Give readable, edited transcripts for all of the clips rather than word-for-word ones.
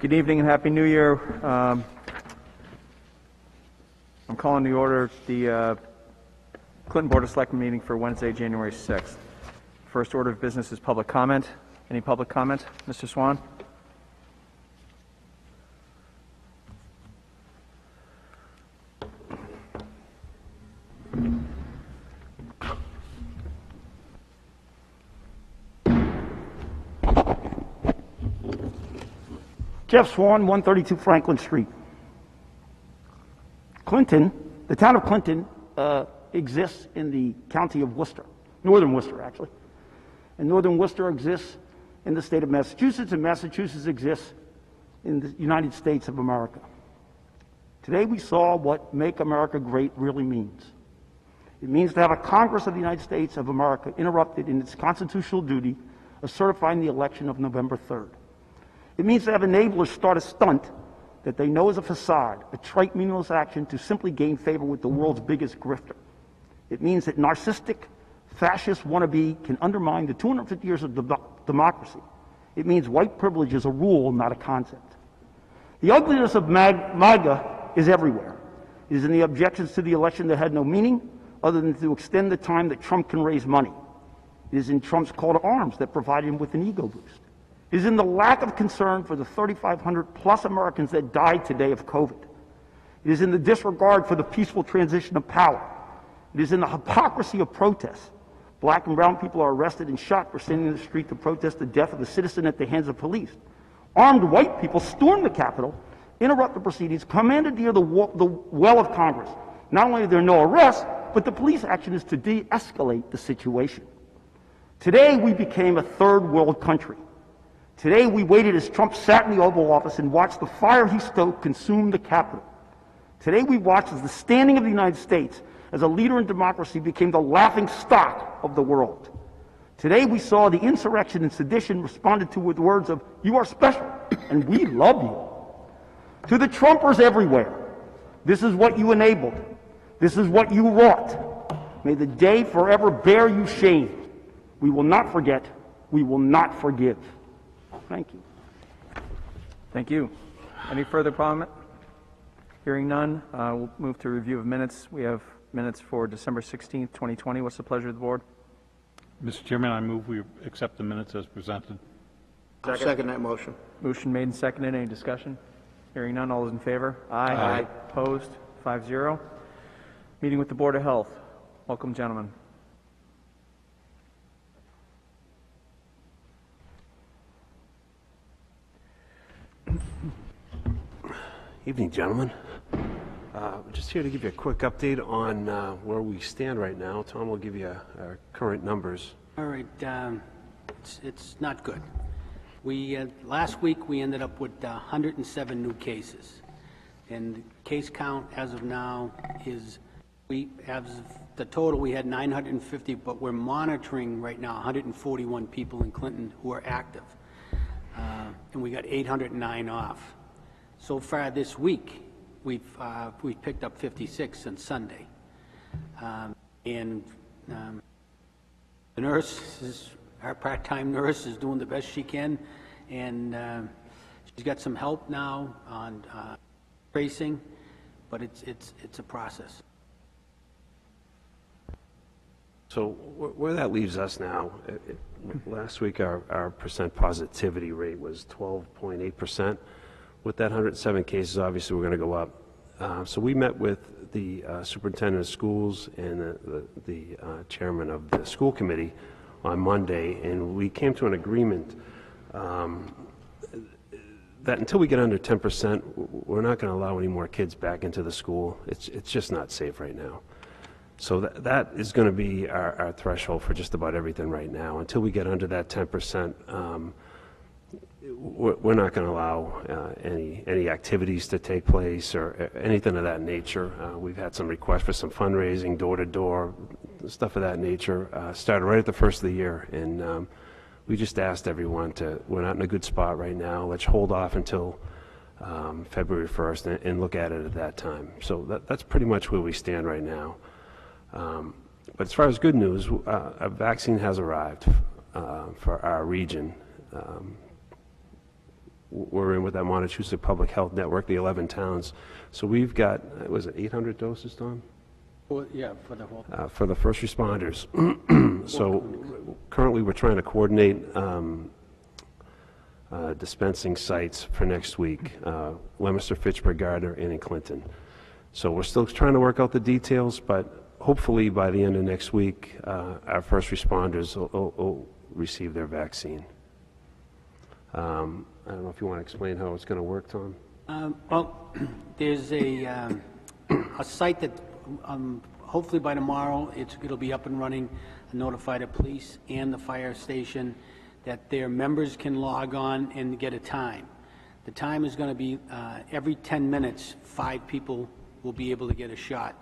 Good evening and Happy New Year. I'm calling to order the Clinton Board of Selectmen meeting for Wednesday, January 6th. First order of business is public comment. Any public comment? Mr. Swan? Jeff Swan, 132 Franklin Street. Clinton, the town of Clinton, exists in the county of Worcester, northern Worcester actually. And northern Worcester exists in the state of Massachusetts, and Massachusetts exists in the United States of America. Today we saw what Make America Great really means. It means to have a Congress of the United States of America interrupted in its constitutional duty of certifying the election of November 3rd. It means to have enablers start a stunt that they know is a facade, a trite, meaningless action to simply gain favor with the world's biggest grifter. It means that narcissistic, fascist wannabe can undermine the 250 years of democracy. It means white privilege is a rule, not a concept. The ugliness of MAGA is everywhere. It is in the objections to the election that had no meaning other than to extend the time that Trump can raise money. It is in Trump's call to arms that provided him with an ego boost. It is in the lack of concern for the 3,500 plus Americans that died today of COVID. It is in the disregard for the peaceful transition of power. It is in the hypocrisy of protests. Black and brown people are arrested and shot for standing in the street to protest the death of a citizen at the hands of police. Armed white people storm the Capitol, interrupt the proceedings, commandeer the well of Congress. Not only are there no arrests, but the police action is to de-escalate the situation. Today we became a third world country. Today we waited as Trump sat in the Oval Office and watched the fire he stoked consume the Capitol. Today we watched as the standing of the United States as a leader in democracy became the laughing stock of the world. Today we saw the insurrection and sedition responded to with words of, "You are special, and we love you." To the Trumpers everywhere, this is what you enabled. This is what you wrought. May the day forever bear you shame. We will not forget. We will not forgive. Thank you. Thank you. Any further comment? Hearing none, we'll move to review of minutes. We have minutes for December 16th, 2020. What's the pleasure of the board? Mr. Chairman, I move we accept the minutes as presented. I'll second that motion. Motion made and seconded. Any discussion? Hearing none. All those in favor? Aye. Aye. Opposed? 5-0. Meeting with the Board of Health. Welcome, gentlemen. Evening, gentlemen. Just here to give you a quick update on where we stand right now. Tom will give you our current numbers. All right, it's not good. Last week we ended up with 107 new cases, and the case count as of now is the total we had 950, but we're monitoring right now 141 people in Clinton who are active, and we got 809 off. So far this week, we've picked up 56 since Sunday, and the nurse, our part-time nurse, is doing the best she can, and she's got some help now on tracing, but it's a process. So where that leaves us now, last week our percent positivity rate was 12.8%. With that 107 cases, obviously we're going to go up. So we met with the superintendent of schools and the chairman of the school committee on Monday, and we came to an agreement that until we get under 10%, we're not going to allow any more kids back into the school. It's just not safe right now. So that is going to be our threshold for just about everything right now. Until we get under that 10%, we're not going to allow any activities to take place or anything of that nature. We've had some requests for some fundraising, door-to-door, stuff of that nature. Started right at the first of the year, and we just asked everyone we're not in a good spot right now. Let's hold off until February 1st and look at it at that time. So that's pretty much where we stand right now. But as far as good news, a vaccine has arrived for our region. we're in with that Massachusetts Public Health Network, the 11 towns. So we've got, was it 800 doses, Tom? Well, yeah, for the whole, For the first responders. So currently, we're trying to coordinate dispensing sites for next week, Leominster, Fitchburg, Gardner, and in Clinton. So we're still trying to work out the details, but hopefully by the end of next week, our first responders will receive their vaccine. I don't know if you want to explain how it's going to work, Tom? well, there's a site that hopefully by tomorrow it'll be up and running, notify the police and the fire station that their members can log on and get a time. The time is going to be every 10 minutes, 5 people will be able to get a shot,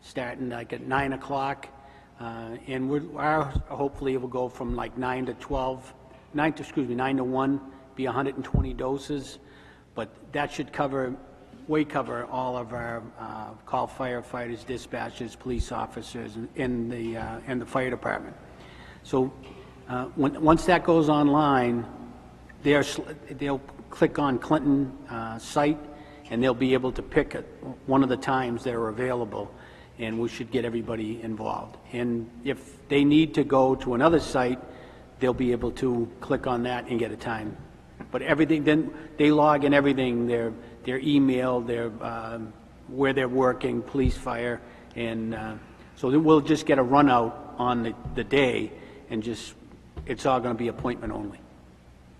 starting like at 9 o'clock, and hopefully it will go from like 9 to 1, be 120 doses, but that should cover all of our call firefighters, dispatchers, police officers, and the fire department. So once that goes online, they'll click on Clinton site, and they'll be able to pick one of the times that are available, and we should get everybody involved. And if they need to go to another site, they'll be able to click on that and get a time. But everything, then they log in everything, their email, their where they're working, police, fire, and so we'll just get a run out on the day, and just, it's all going to be appointment only.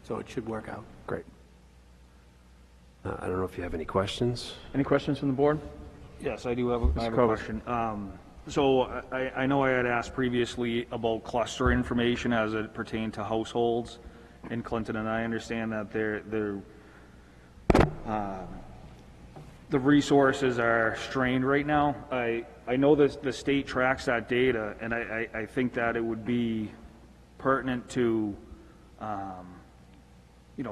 So it should work out. Great. I don't know if you have any questions. Any questions from the board? Yes, I do have a question. So I know I had asked previously about cluster information as it pertained to households in Clinton, and I understand that the resources are strained right now. I know the state tracks that data, and I think that it would be pertinent to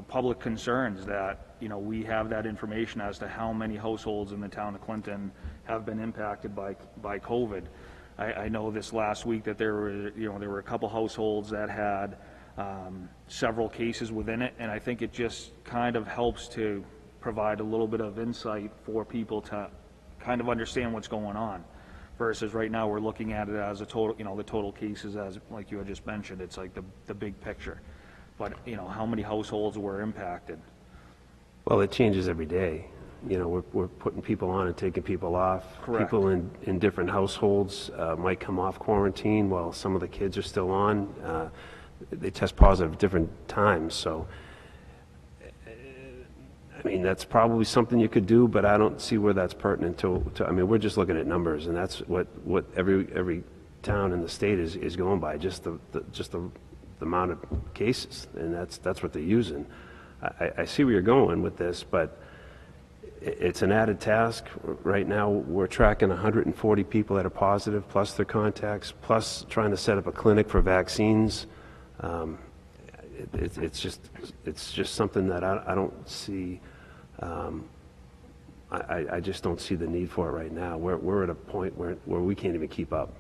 public concerns that we have that information as to how many households in the town of Clinton have been impacted by COVID. I know this last week that there were a couple households that had several cases within it, and I think it just kind of helps to provide a little bit of insight for people to kind of understand what's going on, versus right now we're looking at it as a total, the total cases, as like you had just mentioned, it's like the big picture. But how many households were impacted? Well, it changes every day. We're putting people on and taking people off. Correct. People in different households might come off quarantine while some of the kids are still on. They test positive at different times. So, I mean, that's probably something you could do, but I don't see where that's pertinent to I mean, we're just looking at numbers, and that's what every town in the state is going by, just the amount of cases, and that's what they're using. I see where you're going with this, but it's an added task. Right now, we're tracking 140 people that are positive, plus their contacts, plus trying to set up a clinic for vaccines. It's just something that I don't see. I just don't see the need for it right now. We're at a point where we can't even keep up.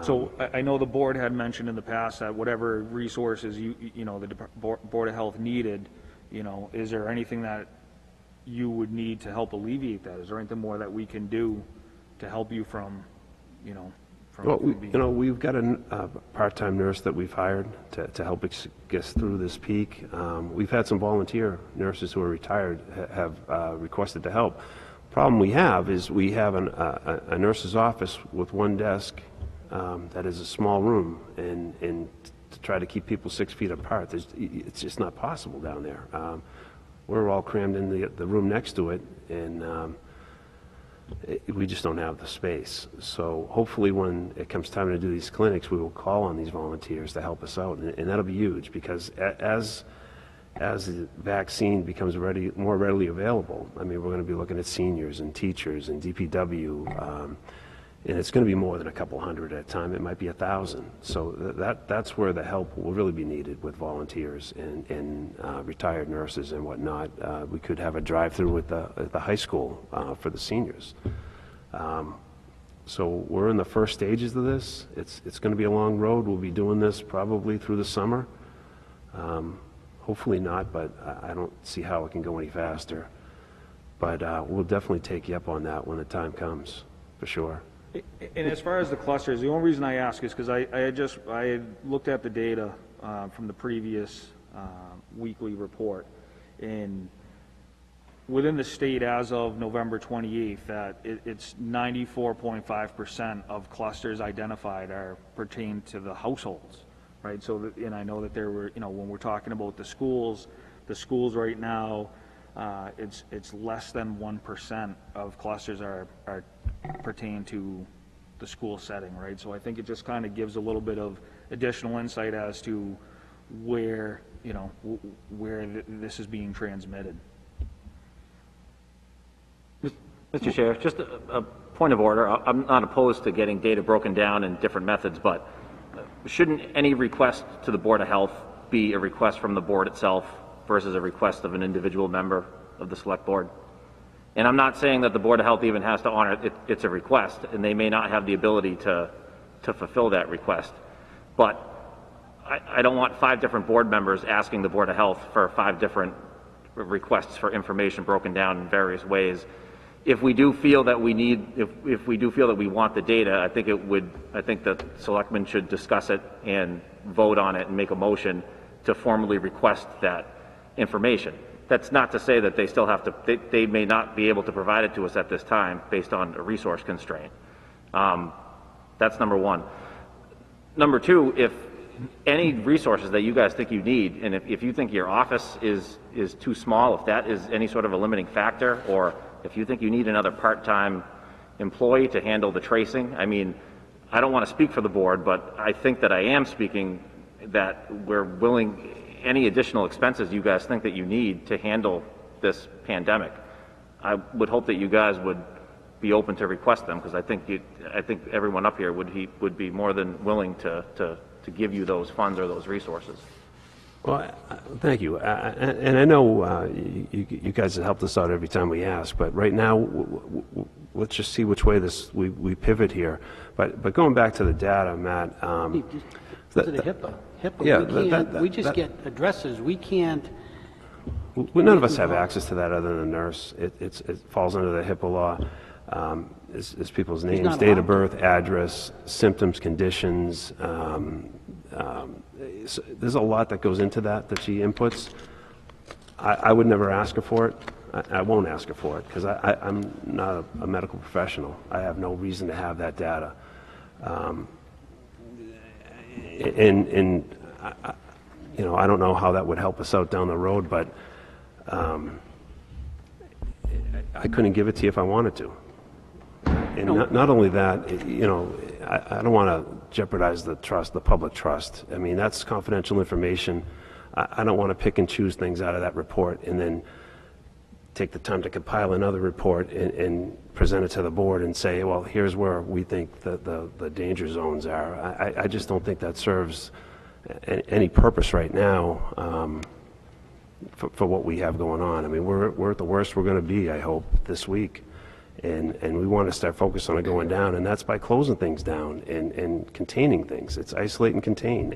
So I know the board had mentioned in the past that whatever resources the Board of Health needed, is there anything that you would need to help alleviate that? Is there anything more that we can do to help you from, Well, we've got a part-time nurse that we've hired to help get us through this peak. We've had some volunteer nurses who are retired have requested to help. Problem we have is we have a nurse's office with one desk that is a small room, and to try to keep people 6 feet apart, it's just not possible down there. We're all crammed in the room next to it, and we just don't have the space. So hopefully when it comes time to do these clinics, we will call on these volunteers to help us out, and that'll be huge, because as the vaccine becomes more readily available, I mean, we're going to be looking at seniors and teachers and DPW, and it's going to be more than a couple hundred at a time. It might be 1,000. So that's where the help will really be needed with volunteers and retired nurses and whatnot. We could have a drive-through at the high school for the seniors. So we're in the first stages of this. It's going to be a long road. We'll be doing this probably through the summer. hopefully not, but I don't see how it can go any faster. But we'll definitely take you up on that when the time comes, for sure. And as far as the clusters, the only reason I ask is because I had looked at the data from the previous weekly report, and within the state as of November 28th, that it's 94.5% of clusters identified are pertain to the households, right? So, and I know that there were, when we're talking about the schools right now, it's less than 1% of clusters are pertain to the school setting, right? So I think it just kind of gives a little bit of additional insight as to where, where this is being transmitted. Mr. Chair, just a point of order. I'm not opposed to getting data broken down in different methods, but shouldn't any request to the Board of Health be a request from the board itself versus a request of an individual member of the Select Board? And I'm not saying that the Board of Health even has to honor it. It's a request, and they may not have the ability to fulfill that request. But I don't want 5 different board members asking the Board of Health for 5 different requests for information broken down in various ways. If we do feel that we need, if we do feel that we want the data, I think that Selectmen should discuss it and vote on it and make a motion to formally request that information. That's not to say that they still have to, they may not be able to provide it to us at this time based on a resource constraint. That's number one. Number two, if any resources that you guys think you need, and if you think your office is too small, if that is any sort of a limiting factor, or if you think you need another part-time employee to handle the tracing, I mean, I don't want to speak for the board, but I think that I am speaking that we're willing, any additional expenses you guys think that you need to handle this pandemic, I would hope that you guys would be open to request them, because I think everyone up here would be more than willing to give you those funds or those resources. Well, thank you. And I know you guys have helped us out every time we ask, but right now, let's just see which way we pivot here. But going back to the data, Matt. To the HIPAA. Yeah, we just get addresses. We can't. None of us have access to that other than a nurse. It falls under the HIPAA law. It's people's names, date of birth, address, symptoms, conditions. There's a lot that goes into that she inputs. I would never ask her for it. I won't ask her for it because I'm not a medical professional. I have no reason to have that data. I don't know how that would help us out down the road, but I couldn't give it to you if I wanted to. And not only that, I don't want to jeopardize the trust, the public trust. I mean, that's confidential information. I don't want to pick and choose things out of that report and then take the time to compile another report and present it to the board and say, well, here's where we think the danger zones are. I just don't think that serves any purpose right now for what we have going on. I mean, we're at the worst we're going to be, I hope, this week. And we want to start focusing on it going down, and that's by closing things down and containing things. It's isolate and contain,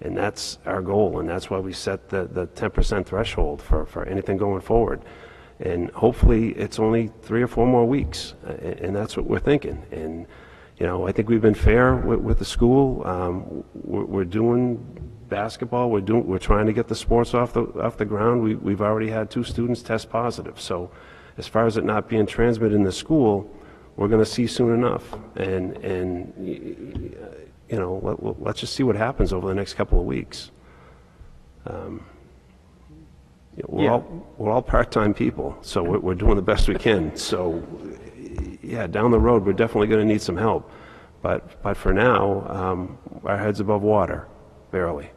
and that's our goal, and that's why we set the 10% threshold for anything going forward. And hopefully it's only 3 or 4 more weeks, and that's what we're thinking. And I think we've been fair with the school. We're doing basketball. We're trying to get the sports off the ground. We've already had 2 students test positive, so. As far as it not being transmitted in the school, we're going to see soon enough, and let's just see what happens over the next couple of weeks. We're all part-time people, so we're doing the best we can. So, yeah, down the road, we're definitely going to need some help, but for now, our heads above water, barely.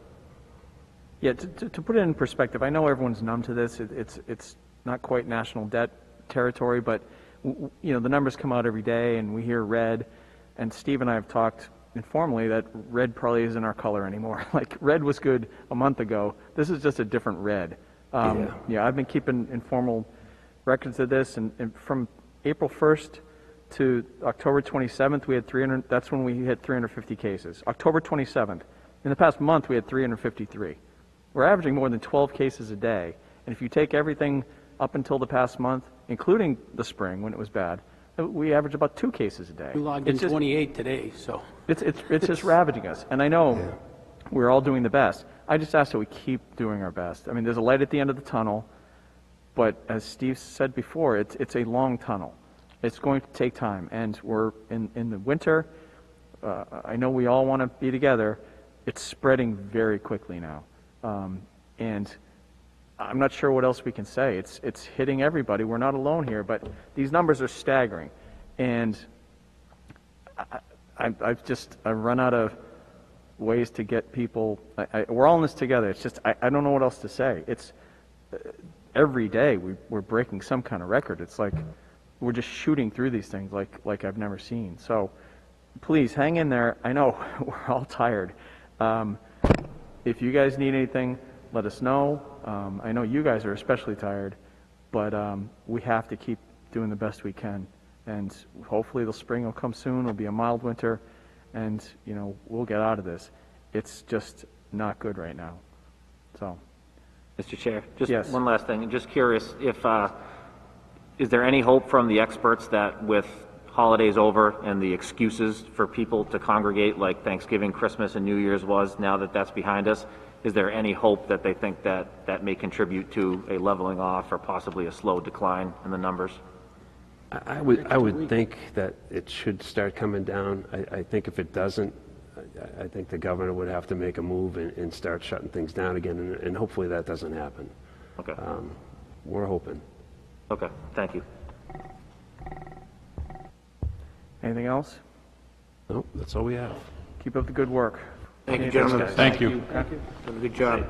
Yeah, to put it in perspective, I know everyone's numb to this. It's not quite national debt territory, but the numbers come out every day and we hear red, and Steve and I have talked informally that red probably isn't our color anymore. Like, red was good a month ago. This is just a different red. Yeah, I've been keeping informal records of this, and from April 1st to October 27th, we had 300, that's when we hit 350 cases. October 27th. In the past month, we had 353. We're averaging more than 12 cases a day. And if you take everything up until the past month, including the spring when it was bad, we average about 2 cases a day. We logged in 28 today, so. It's just ravaging us. And I know we're all doing the best. I just ask that we keep doing our best. I mean, there's a light at the end of the tunnel, but as Steve said before, it's a long tunnel. It's going to take time. And we're in the winter. I know we all want to be together. It's spreading very quickly now. And I'm not sure what else we can say. It's hitting everybody. We're not alone here, but these numbers are staggering. And I've run out of ways to get people. We're all in this together. It's just I don't know what else to say. It's every day we're breaking some kind of record. It's like we're just shooting through these things like I've never seen. So please hang in there. I know we're all tired. If you guys need anything, let us know. I know you guys are especially tired, but we have to keep doing the best we can. And hopefully the spring will come soon. It'll be a mild winter, and we'll get out of this. It's just not good right now. So, Mr. Chair, just Yes. one last thing. Just curious, if is there any hope from the experts that with holidays over and the excuses for people to congregate like Thanksgiving, Christmas, and New Year's was, now that that's behind us, is there any hope that they think that may contribute to a leveling off or possibly a slow decline in the numbers? I would think that it should start coming down. I think if it doesn't, I think the governor would have to make a move and start shutting things down again, and hopefully that doesn't happen. Okay. We're hoping. Okay, thank you. anything else? No, that's all we have. Keep up the good work. Thank you, Okay, gentlemen. thanks, guys. Thank you. Done a good job.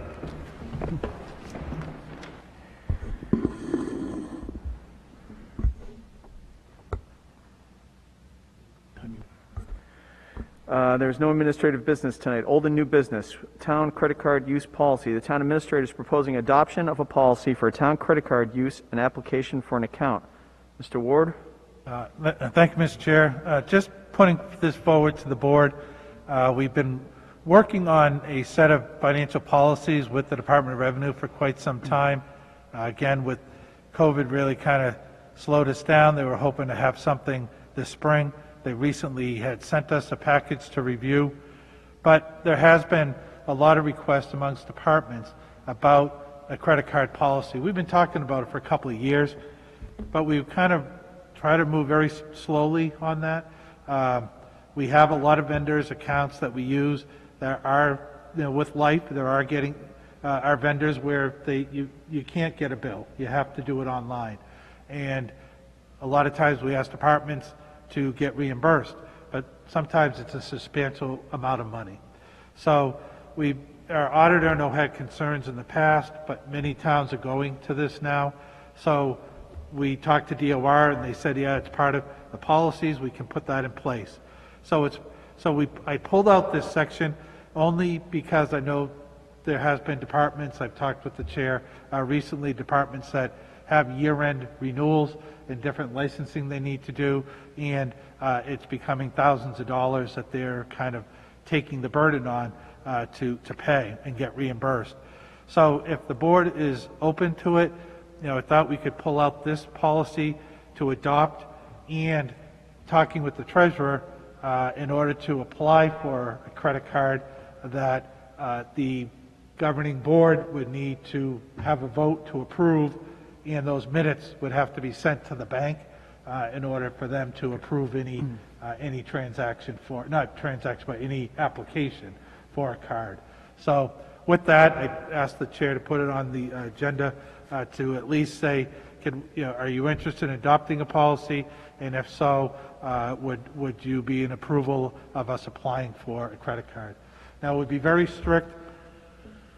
There's no administrative business tonight. Old and new business. Town credit card use policy. The town administrator is proposing adoption of a policy for a town credit card use and application for an account. Mr. Ward? Thank you, Mr. Chair. Just putting this forward to the board, we've been working on a set of financial policies with the Department of Revenue for quite some time. Again, with COVID really kind of slowed us down, they were hoping to have something this spring. They recently had sent us a package to review, but there has been a lot of requests amongst departments about a credit card policy. We've been talking about it for a couple of years, but we've kind of tried to move very slowly on that. We have a lot of vendors' accounts that we use. There are, with Life, there are getting our vendors where you can't get a bill. You have to do it online. And a lot of times we ask departments to get reimbursed, but sometimes it's a substantial amount of money. So our auditor had concerns in the past, but many towns are going to this now. So we talked to DOR and they said, yeah, it's part of the policies, we can put that in place. I pulled out this section only because I know there has been departments, I've talked with the chair recently, departments that have year-end renewals and different licensing they need to do, and it's becoming thousands of dollars that they're kind of taking the burden on to pay and get reimbursed. So if the board is open to it, I thought we could pull out this policy to adopt, and talking with the treasurer in order to apply for a credit card, that the governing board would need to have a vote to approve, and those minutes would have to be sent to the bank in order for them to approve any transaction for, not transaction, but any application for a card. So with that, I asked the chair to put it on the agenda to at least say, are you interested in adopting a policy? And if so, would you be in approval of us applying for a credit card? Now, it would be very strict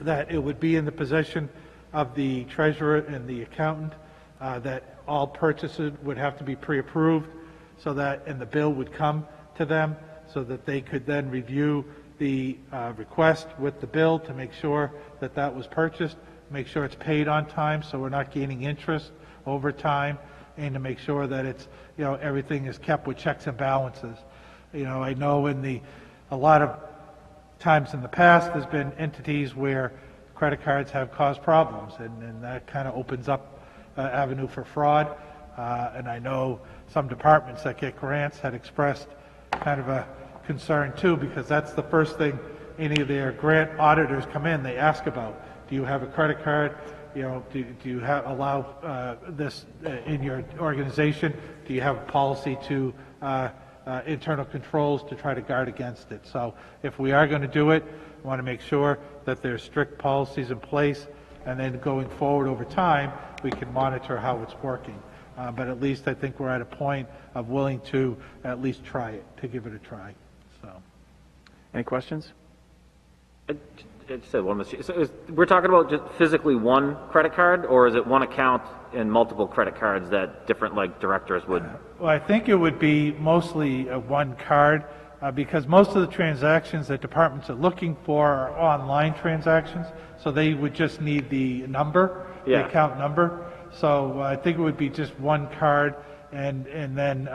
that it would be in the possession of the treasurer and the accountant, that all purchases would have to be pre-approved, and the bill would come to them so that they could then review the request with the bill to make sure that that was purchased, make sure it's paid on time so we're not gaining interest over time, and to make sure that it's, everything is kept with checks and balances. I know a lot of times in the past there's been entities where credit cards have caused problems, and that kind of opens up avenue for fraud. And I know some departments that get grants had expressed kind of a concern too, because that's the first thing any of their grant auditors come in, they ask about. Do you have a credit card? You know, do you allow this in your organization? Do you have a policy to internal controls to try to guard against it? So if we are going to do it, we want to make sure that there's strict policies in place, and then going forward over time, we can monitor how it's working. But at least I think we're at a point of willing to at least try it, to give it a try. So, Any questions? I just said one. So we're talking about just physically one credit card, or is it one account and multiple credit cards that different like directors would? well, I think it would be mostly one card, because most of the transactions that departments are looking for are online transactions, so they would just need the number, Yeah. the account number. So I think it would be just one card, and then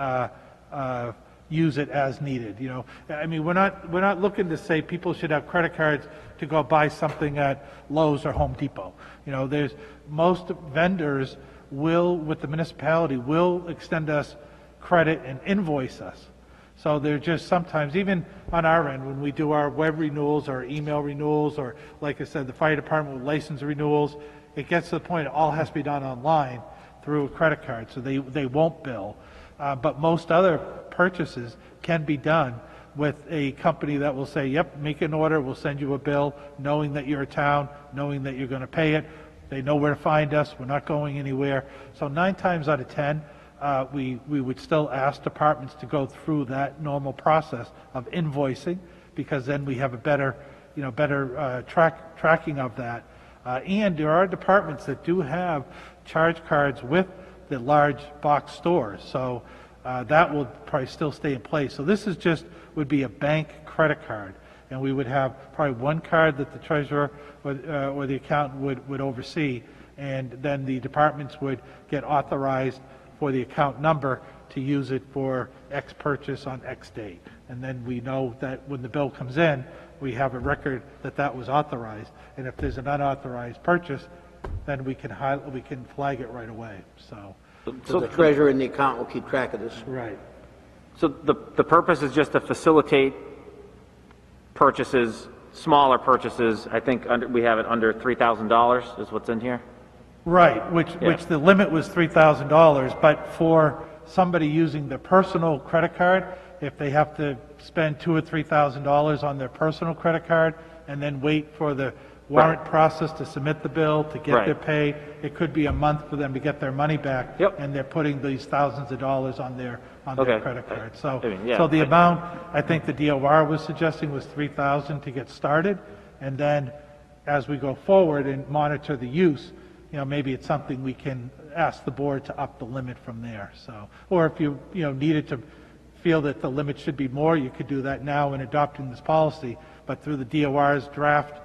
use it as needed. You know, I mean, we're not looking to say people should have credit cards to go buy something at Lowe's or Home Depot. You know, there's most vendors will, with the municipality, will extend us credit and invoice us. So they're just sometimes, even on our end, when we do our web renewals or email renewals, or like I said, the fire department with license renewals, it gets to the point it all has to be done online through a credit card, so they won't bill. But most other purchases can be done with a company that will say, yep, make an order, we'll send you a bill, knowing that you're a town, knowing that you're going to pay it. They know where to find us, we're not going anywhere. So 9 times out of 10, we would still ask departments to go through that normal process of invoicing, because then we have a better tracking of that. And there are departments that do have charge cards with the large box stores, so that will probably still stay in place. So this would be a bank credit card, and we would have probably one card that the treasurer or the accountant would oversee, and then the departments would get authorized for the account number to use it for X purchase on X date. And then we know that when the bill comes in, we have a record that that was authorized. And if there's an unauthorized purchase, then we can flag it right away. So the treasurer and the accountant will keep track of this. Right. So the purpose is just to facilitate purchases, smaller purchases. I think we have it under $3,000 is what's in here. Right, which the limit was $3,000, but for somebody using their personal credit card, if they have to spend $2,000 or $3,000 on their personal credit card and then wait for the warrant process to submit the bill, to get their pay, it could be a month for them to get their money back, and they're putting these thousands of dollars on their credit card. So, so the amount I think the DOR was suggesting was $3,000 to get started, and then as we go forward and monitor the use, you know, maybe it's something we can ask the board to up the limit from there. So, or if you needed to feel that the limit should be more, you could do that now in adopting this policy. But through the DOR's draft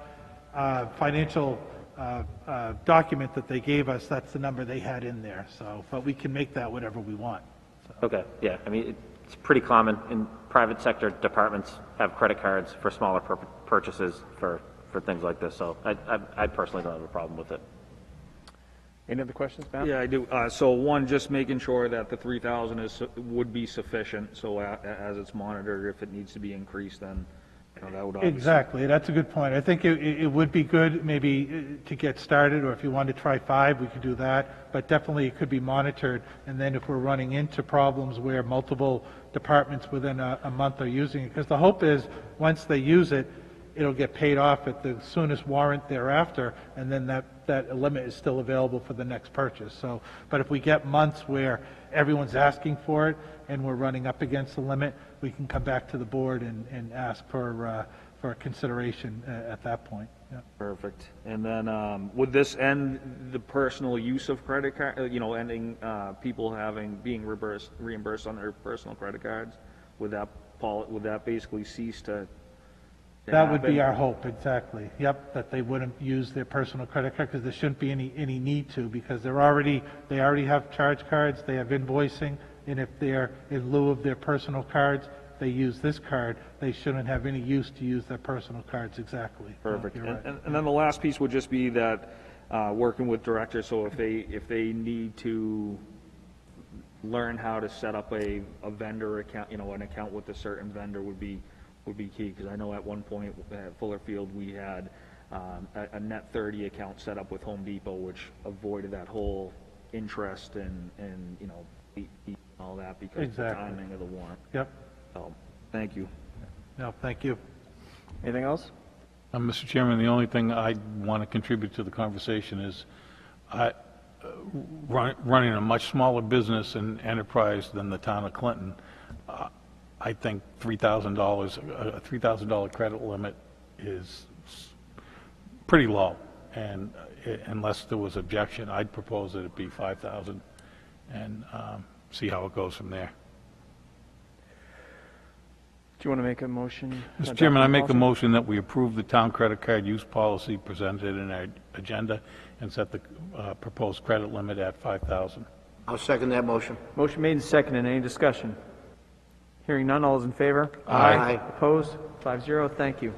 financial document that they gave us, that's the number they had in there. So, but we can make that whatever we want. So. Okay. Yeah. I mean, it's pretty common in private sector departments have credit cards for smaller purchases for things like this. So I personally don't have a problem with it. Any other questions, Matt? Yeah, I do. So one, just making sure that the 3,000 would be sufficient, so as it's monitored, if it needs to be increased, then that would obviously... Exactly, that's a good point. I think it would be good maybe to get started, or if you wanted to try 5, we could do that, but definitely it could be monitored, and then if we're running into problems where multiple departments within a month are using it, because the hope is once they use it, it'll get paid off at the soonest warrant thereafter, and then that limit is still available for the next purchase. So, but if we get months where everyone's asking for it and we're running up against the limit, we can come back to the board and ask for consideration at that point. Yeah. Perfect. And then would this end the personal use of credit card? Ending people being reimbursed on their personal credit cards? Would that basically cease to? That would be our hope, exactly. Yep, that they wouldn't use their personal credit card, because there shouldn't be any need to, because they already have charge cards, they have invoicing, and if they're in lieu of their personal cards, they use this card, they shouldn't have any use to use their personal cards exactly. Perfect. You're right. And then the last piece would just be that, working with directors, so if they need to learn how to set up a vendor account, an account with a certain vendor would be key, because I know at one point at Fuller Field, we had a Net 30 account set up with Home Depot, which avoided that whole interest and all that because of the Exactly. timing of the warrant. Yep. So, thank you. No, thank you. Anything else? Mr. Chairman, the only thing I want to contribute to the conversation is running a much smaller business and enterprise than the town of Clinton. I think $3,000, a $3,000 credit limit is pretty low. And unless there was objection, I'd propose that it be $5,000 and see how it goes from there. Do you want to make a motion? Mr. Chairman, I make a motion that we approve the town credit card use policy presented in our agenda and set the proposed credit limit at $5,000. I'll second that motion. Motion made and seconded. Any discussion? Hearing none, all is in favor? Aye. Opposed? 5-0. Thank you.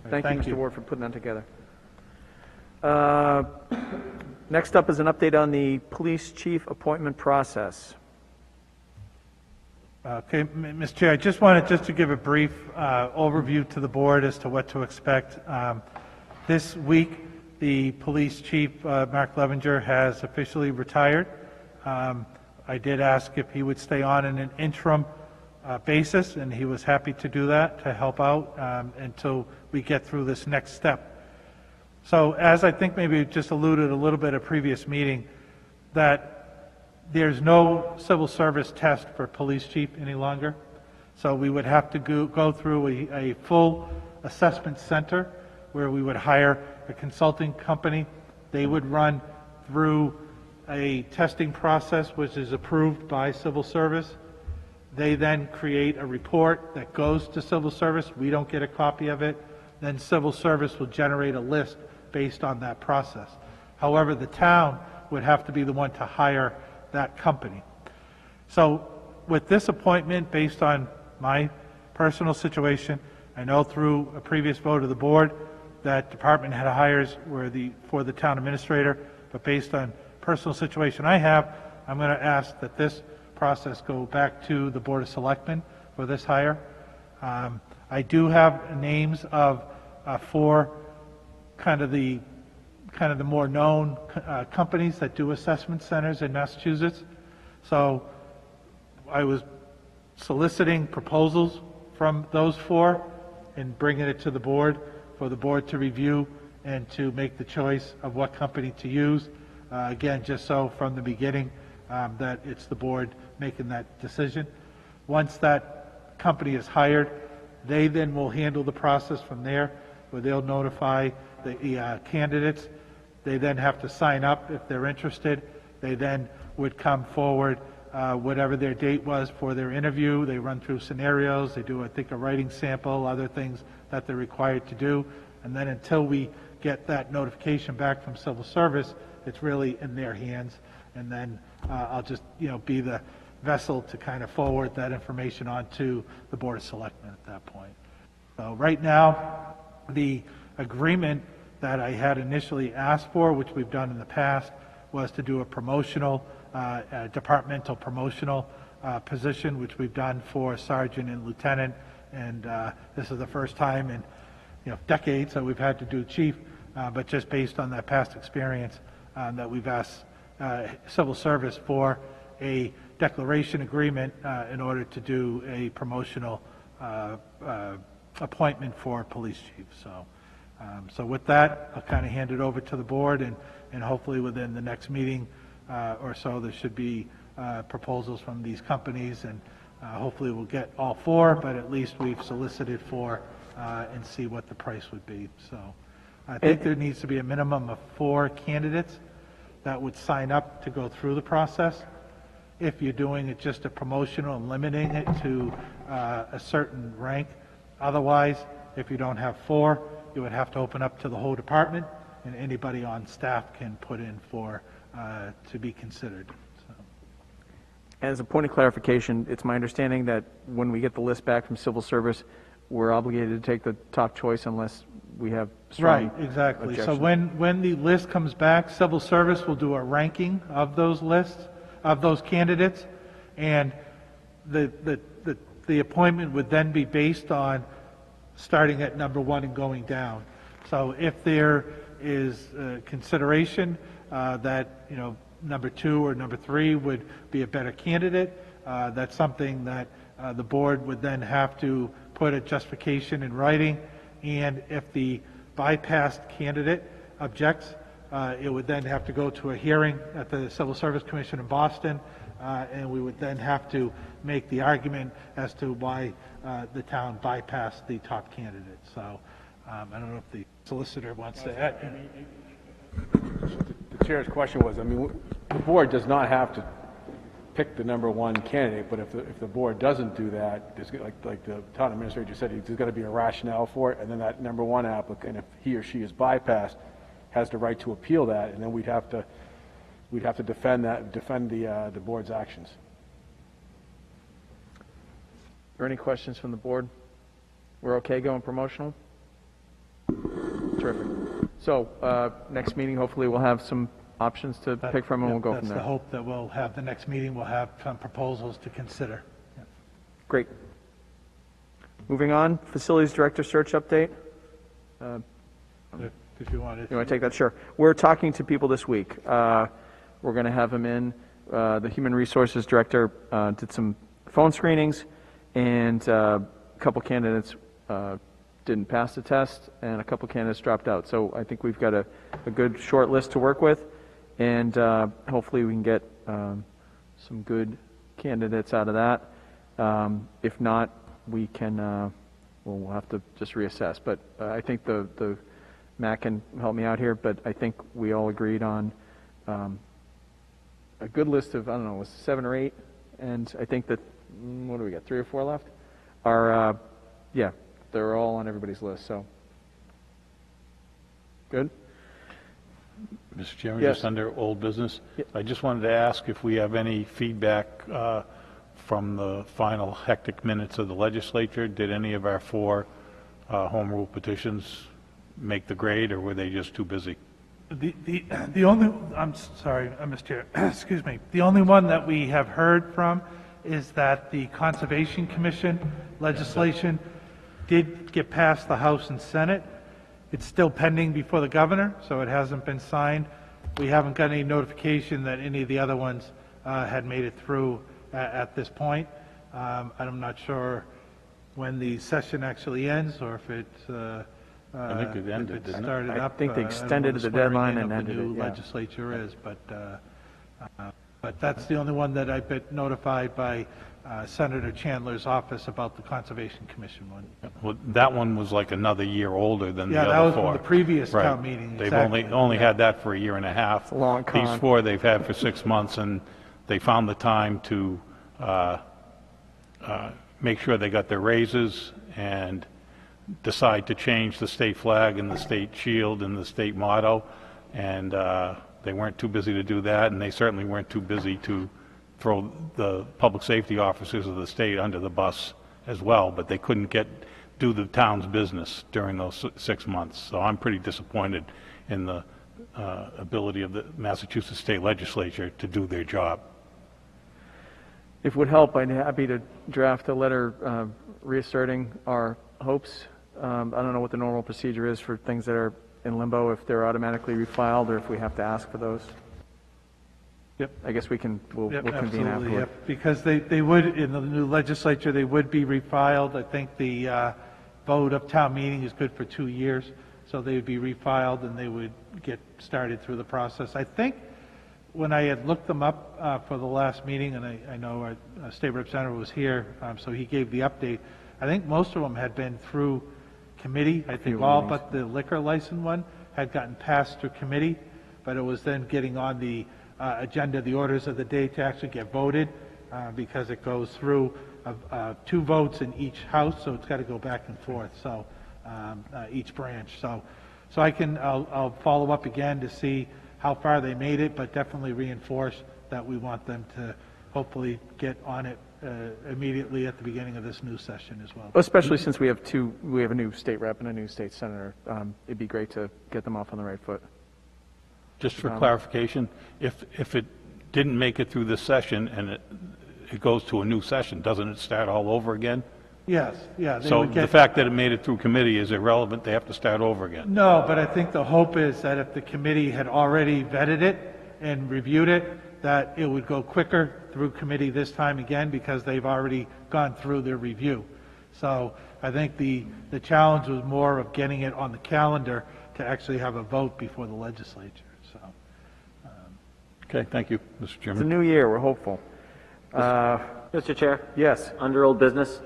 Thank you, thank Mr. you. Ward, for putting that together. Next up is an update on the police chief appointment process. Okay, Mr. Chair, I just wanted to give a brief overview to the board as to what to expect. This week, the police chief, Mark Levenger, has officially retired. I did ask if he would stay on in an interim basis, and he was happy to do that, to help out until we get through this next step. So as I think maybe just alluded a little bit at a previous meeting, that there's no civil service test for police chief any longer. So we would have to go through a full assessment center where we would hire a consulting company. They would run through a testing process which is approved by civil service. They then create a report that goes to civil service. We don't get a copy of it. Then civil service will generate a list based on that process. However, the town would have to be the one to hire that company. So with this appointment, based on my personal situation, I know through a previous vote of the board that department head hires were for the town administrator, but based on personal situation I have, I'm going to ask that this process go back to the Board of Selectmen for this hire. I do have names of 4 kind of the more known companies that do assessment centers in Massachusetts. So I was soliciting proposals from those 4 and bringing it to the board for the board to review and to make the choice of what company to use. Again, just so from the beginning that it's the board making that decision. Once that company is hired, they then will handle the process from there, where they'll notify the candidates. They then have to sign up if they're interested. They then would come forward, whatever their date was for their interview. They run through scenarios. They do, I think, a writing sample, other things that they're required to do. And then until we get that notification back from civil service, it's really in their hands. And then I'll just, be the vessel to kind of forward that information on to the Board of Selectmen at that point. So right now, the agreement that I had initially asked for, which we've done in the past, was to do a promotional, departmental promotional position, which we've done for sergeant and lieutenant. And this is the first time in decades that we've had to do chief, but just based on that past experience that we've asked civil service for a declaration agreement in order to do a promotional appointment for police chief. So with that, I'll kind of hand it over to the board, and hopefully within the next meeting or so, there should be proposals from these companies, and hopefully we'll get all 4, but at least we've solicited 4 and see what the price would be. So I think there needs to be a minimum of 4 candidates that would sign up to go through the process. If you're doing it just a promotional and limiting it to a certain rank. Otherwise, if you don't have 4, you would have to open up to the whole department, and anybody on staff can put in for to be considered. So. As a point of clarification, it's my understanding that when we get the list back from civil service, we're obligated to take the top choice unless we have strong Right, exactly. So objections. when the list comes back, civil service will do a ranking of those lists, of those candidates, and the appointment would then be based on starting at number one and going down. So if there is consideration that, you know, number two or number three would be a better candidate, that's something that the board would then have to put a justification in writing, and if the bypassed candidate objects, it would then have to go to a hearing at the Civil Service Commission in Boston, and we would then have to make the argument as to why the town bypassed the top candidate. So I don't know if the solicitor wants to add. The chair's question was, I mean, the board does not have to pick the number one candidate, but if the board doesn't do that, there's, like the town administrator just said, there's got to be a rationale for it, and then that number one applicant, if he or she is bypassed, has the right to appeal that, and then we'd have to defend the board's actions. Are there any questions from the board? We're okay going promotional? Terrific. So next meeting, hopefully we'll have some options to pick from, and we'll go from there. That's the hope, that we'll have the next meeting, we'll have some proposals to consider. Great. Moving on, facilities director search update. If you wanted. You want to take that? Sure. We're talking to people this week. We're going to have them in. The human resources director did some phone screenings, and a couple candidates didn't pass the test, and a couple candidates dropped out. So I think we've got a good short list to work with, and hopefully we can get some good candidates out of that. If not, we can, we'll have to just reassess. But I think the Matt can help me out here, but I think we all agreed on a good list of, I don't know, was 7 or 8, and I think that, what do we got, 3 or 4 left? Are, yeah, they're all on everybody's list, so. Good? Mr. Chairman, Yes. just under old business, Yep. I just wanted to ask if we have any feedback from the final hectic minutes of the legislature. Did any of our 4 home rule petitions make the grade, or were they just too busy? The only, I'm sorry, Mr. Chair, excuse me, the only one that we have heard from is that the Conservation Commission legislation did get past the House and Senate. It's still pending before the governor, so it hasn't been signed. We haven't got any notification that any of the other ones had made it through at this point. I'm not sure when the session actually ends, or if it's I think it ended, if it didn't it? started I up. think they I don't know extended when the swearing deadline in and of ended the new it, yeah. legislature is, but that's the only one that I've been notified by Senator Chandler's office about the Conservation Commission one. Well, that one was like another year older than the Yeah, other that was 4. from the previous Right. town meeting, They've exactly. only had that for a year and a half. a long con. These 4 they've had for 6 months, and they found the time to make sure they got their raises and decide to change the state flag and the state shield and the state motto, and they weren't too busy to do that, and they certainly weren't too busy to throw the public safety officers of the state under the bus as well, but they couldn't do the town's business during those 6 months. So I'm pretty disappointed in the ability of the Massachusetts State Legislature to do their job. If it would help, I'd be happy to draft a letter reasserting our hopes. I don't know what the normal procedure is for things that are in limbo, if they're automatically refiled or if we have to ask for those. Yep. I guess we'll Yep, convene absolutely, afterward. yep. Because they would, in the new legislature, they would be refiled. I think the vote of town meeting is good for 2 years, so they would be refiled and they would get started through the process. I think when I had looked them up for the last meeting, and I know our state representative was here, so he gave the update, I think most of them had been through committee. I think all but the liquor license one had gotten passed through committee, but it was then getting on the agenda, the orders of the day to actually get voted, because it goes through 2 votes in each house, so it's got to go back and forth, so each branch. So I'll follow up again to see how far they made it, but definitely reinforce that we want them to hopefully get on it immediately at the beginning of this new session as well. Especially since we have a new state rep and a new state senator. It'd be great to get them off on the right foot. Just for clarification, if it didn't make it through this session and it goes to a new session, doesn't it start all over again? Yes, yeah. They So would get, the fact that it made it through committee is irrelevant, they have to start over again? no, but I think the hope is that if the committee had already vetted it and reviewed it, that it would go quicker through committee this time again because they've already gone through their review. So I think the challenge was more of getting it on the calendar to actually have a vote before the legislature, so. Okay, thank you, Mr. It's a Chairman. new year, we're hopeful. Mr. Chair? Yes. Under old business,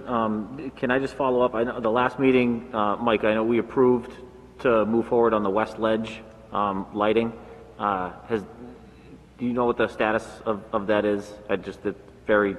can I just follow up? I know the last meeting, Mike, I know we approved to move forward on the west ledge lighting. Do you know what the status of that is? Just a very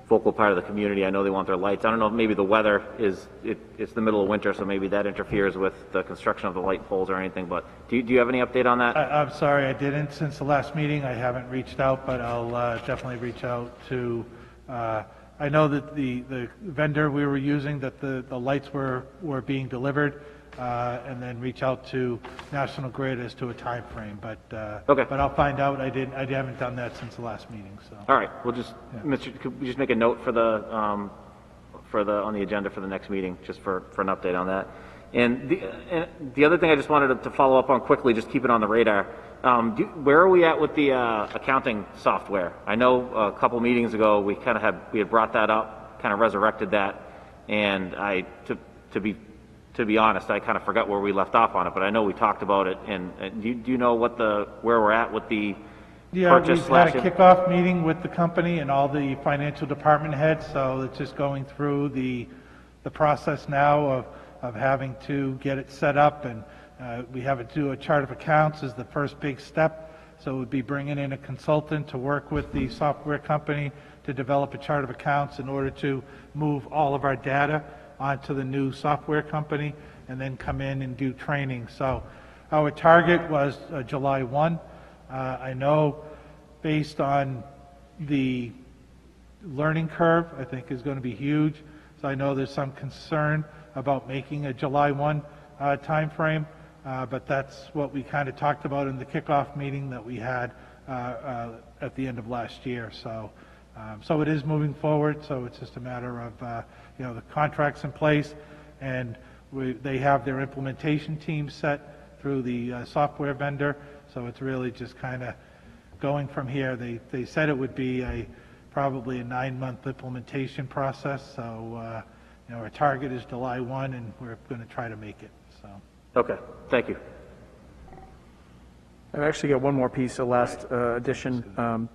vocal part of the community. I know they want their lights. I don't know if maybe the weather it's the middle of winter, so maybe that interferes with the construction of the light poles or anything, but do you have any update on that? I'm sorry, I didn't. Since the last meeting, I haven't reached out, but I'll definitely reach out to, I know that the vendor we were using, that the lights were being delivered, and then reach out to National Grid as to a time frame. But Okay. But I'll find out. I haven't done that since the last meeting. So All right, we'll just, could we just make a note for the on the agenda for the next meeting, just for an update on that. And the other thing I just wanted to follow up on quickly, just keep it on the radar. Where are we at with the accounting software? I know a couple meetings ago we had brought that up, kind of resurrected that, and to be honest, I kind of forgot where we left off on it, but I know we talked about it. And do you know where we're at with the purchase? We've had a kickoff meeting with the company and all the financial department heads, so it's just going through the process now of having to get it set up, and we have to do a chart of accounts as the first big step. So it would be bringing in a consultant to work with the software company to develop a chart of accounts in order to move all of our data onto the new software company and then come in and do training. So our target was July 1. I know based on the learning curve, I think is going to be huge. So I know there's some concern about making a July 1 time frame, but that's what we kind of talked about in the kickoff meeting that we had at the end of last year. So so it is moving forward, so it's just a matter of, the contract's in place, and they have their implementation team set through the software vendor, so it's really just kind of going from here. They said it would be probably a 9-month implementation process, so, our target is July 1, and we're going to try to make it, so. Okay, thank you. I've actually got one more piece, a last addition.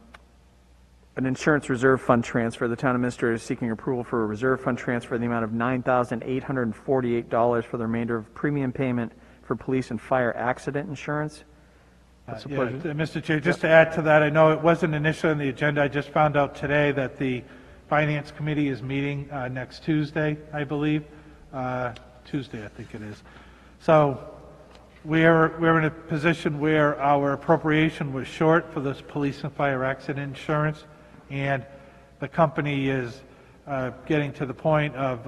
An insurance reserve fund transfer. The town administrator is seeking approval for a reserve fund transfer in the amount of $9,848 for the remainder of premium payment for police and fire accident insurance. That's a pleasure. Mr. Chair, just to add to that, I know it wasn't initially on the agenda. I just found out today that the Finance Committee is meeting next Tuesday, I believe. Tuesday, I think it is. So we're in a position where our appropriation was short for this police and fire accident insurance, and the company is getting to the point of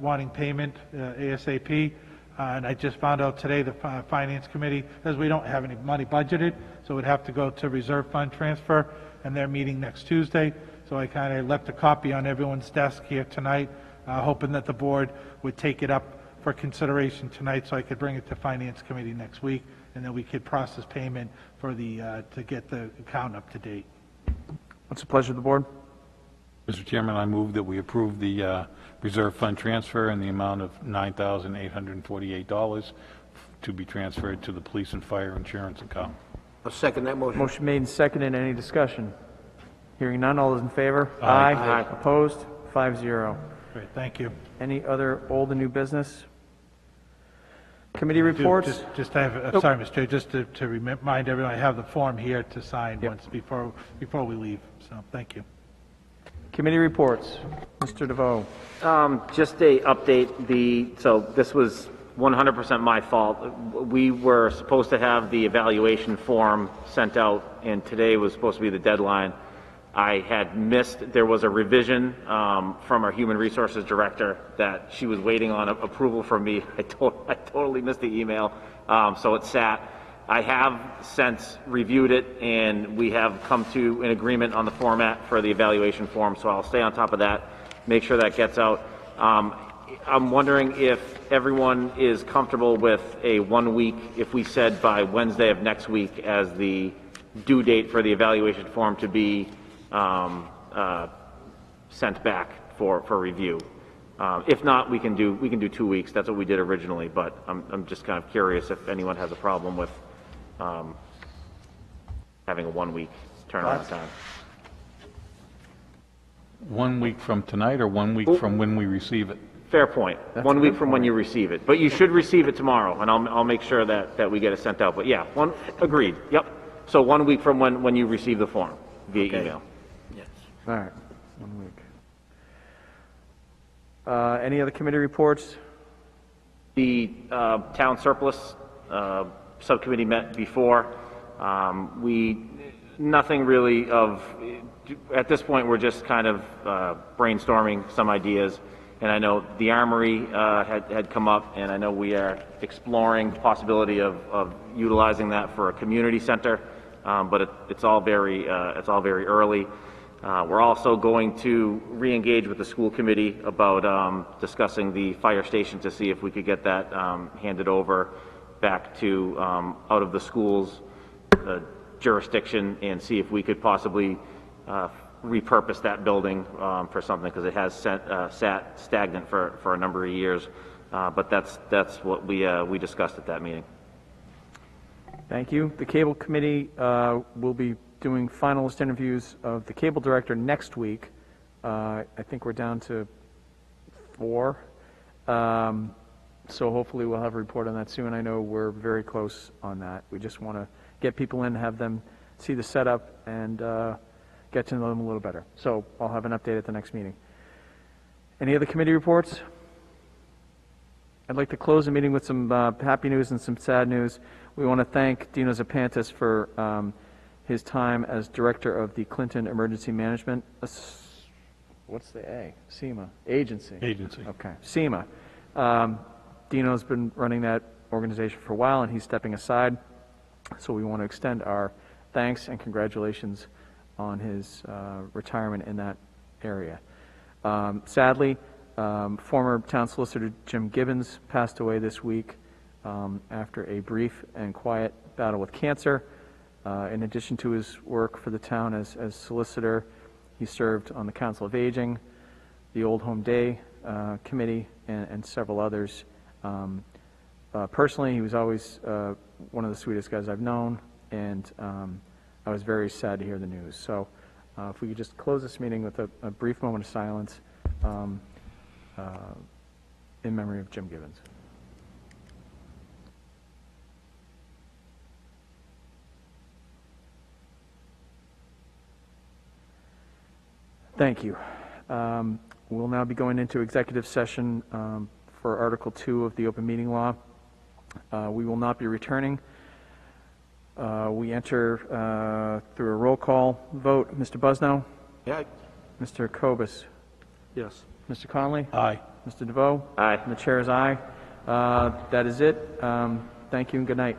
wanting payment ASAP. And I just found out today the Finance Committee says we don't have any money budgeted, so it would have to go to reserve fund transfer, and they're meeting next Tuesday. So I kind of left a copy on everyone's desk here tonight, hoping that the board would take it up for consideration tonight so I could bring it to Finance Committee next week, and then we could process payment for to get the account up to date. What's the pleasure of the board? Mr. Chairman, I move that we approve the reserve fund transfer in the amount of $9,848 to be transferred to the police and fire insurance account. I'll second that motion. Motion made and seconded. Any discussion? Hearing none, all those in favor? Aye. Aye. Opposed? 5-0. Great, thank you. Any other old and new business? Committee reports? Just to have, sorry, Mr. Chair, just to remind everyone, I have the form here to sign once before we leave, so thank you. Committee reports. Mr. DeVoe. Just a update. So this was 100% my fault. We were supposed to have the evaluation form sent out, and today was supposed to be the deadline. I had missed, there was a revision from our Human Resources Director that she was waiting on approval from me. I totally missed the email, so it sat. I have since reviewed it, and we have come to an agreement on the format for the evaluation form, so I'll stay on top of that, make sure that gets out. I'm wondering if everyone is comfortable with a 1 week, if we said by Wednesday of next week as the due date for the evaluation form to be sent back for review. If not, we can do 2 weeks. That's what we did originally, but I'm just kind of curious if anyone has a problem with having a 1 week turnaround time. 1 week from tonight or 1 week from when we receive it? Fair point. 1 week from when you receive it, but you should receive it tomorrow, and I'll make sure that we get it sent out. But yeah, agreed. Yep. So 1 week from when you receive the form via email. Yes. All right, 1 week. Any other committee reports? The town surplus subcommittee met before. Nothing really at this point, we're just kind of brainstorming some ideas. And I know the Armory had come up, and I know we are exploring the possibility of utilizing that for a community center, but it's all very early. We're also going to re-engage with the school committee about discussing the fire station to see if we could get that handed over back to out of the school's jurisdiction, and see if we could possibly repurpose that building for something, because it has sat stagnant for a number of years. But that's what we discussed at that meeting. Thank you. The Cable Committee will be doing finalist interviews of the Cable Director next week. I think we're down to 4. So hopefully we'll have a report on that soon. I know we're very close on that. We just want to get people in, have them see the setup, and get to know them a little better. So I'll have an update at the next meeting. Any other committee reports? I'd like to close the meeting with some happy news and some sad news. We want to thank Dino Zapantis for his time as Director of the Clinton Emergency Management, what's the A? SEMA, Agency. Okay, SEMA. Dino's been running that organization for a while, and he's stepping aside. So we want to extend our thanks and congratulations on his retirement in that area. Sadly, former town solicitor Jim Gibbons passed away this week after a brief and quiet battle with cancer. In addition to his work for the town as solicitor, he served on the Council of Aging, the Old Home Day Committee, and several others. Personally, he was always one of the sweetest guys I've known, and I was very sad to hear the news. So if we could just close this meeting with a brief moment of silence in memory of Jim Gibbons. Thank you. We'll now be going into executive session for Article 2 of the Open Meeting Law. We will not be returning. We enter through a roll call vote. Mr. Busnow? Yeah. Mr. Kobus? Yes. Mr. Connolly? Aye. Mr. DeVoe? Aye. And the chair is aye. That is it. Thank you and good night.